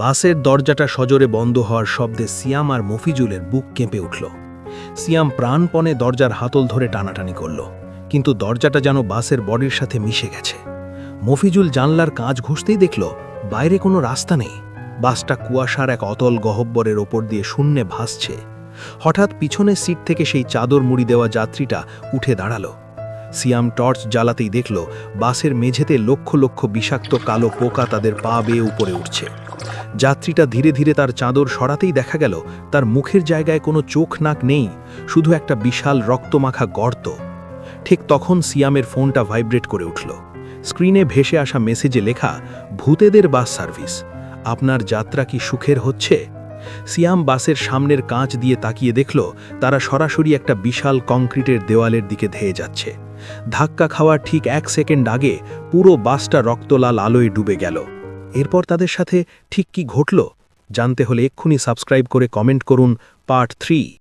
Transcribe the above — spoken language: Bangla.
বাসের দরজাটা সজোরে বন্ধ হওয়ার শব্দে সিয়াম আর মফিজুলের বুক কেঁপে উঠল। সিয়াম প্রাণপণে দরজার হাতল ধরে টানাটানি করল, কিন্তু দরজাটা যেন বাসের বডির সাথে মিশে গেছে। মফিজুল জানলার কাঁচ ঘুষতেই দেখল বাইরে কোনো রাস্তা নেই। বাসটা কুয়াশার এক অতল গহ্বরের ওপর দিয়ে শূন্যে ভাসছে। হঠাৎ পিছনের সিট থেকে সেই চাদর মুড়ি দেওয়া যাত্রীটা উঠে দাঁড়ালো। সিয়াম টর্চ জ্বালাতেই দেখল বাসের মেঝেতে লক্ষ লক্ষ বিষাক্ত কালো পোকা তাদের পা বেয়ে উপরে উঠছে। যাত্রীটা ধীরে ধীরে তার চাদর সরাতেই দেখা গেল তার মুখের জায়গায় কোনো চোখ নাক নেই, শুধু একটা বিশাল রক্তমাখা গর্ত। ঠিক তখন সিয়ামের ফোনটা ভাইব্রেট করে উঠল। স্ক্রিনে ভেসে আসা মেসেজে লেখা, ভূতেদের বাস সার্ভিস, আপনার যাত্রা কি সুখের হচ্ছে? সিয়াম বাসের সামনের কাঁচ দিয়ে তাকিয়ে দেখল তারা সরাসরি একটা বিশাল কংক্রিটের দেওয়ালের দিকে ধেয়ে যাচ্ছে। ধাক্কা খাওয়ার ঠিক 1 সেকেন্ড আগে পুরো বাসটা রক্তলাল আলোয় ডুবে গেল। এরপর তাদের সাথে ঠিক কি ঘটল জানতে হলে এক্ষুনি সাবস্ক্রাইব করে কমেন্ট করুন পার্ট 3।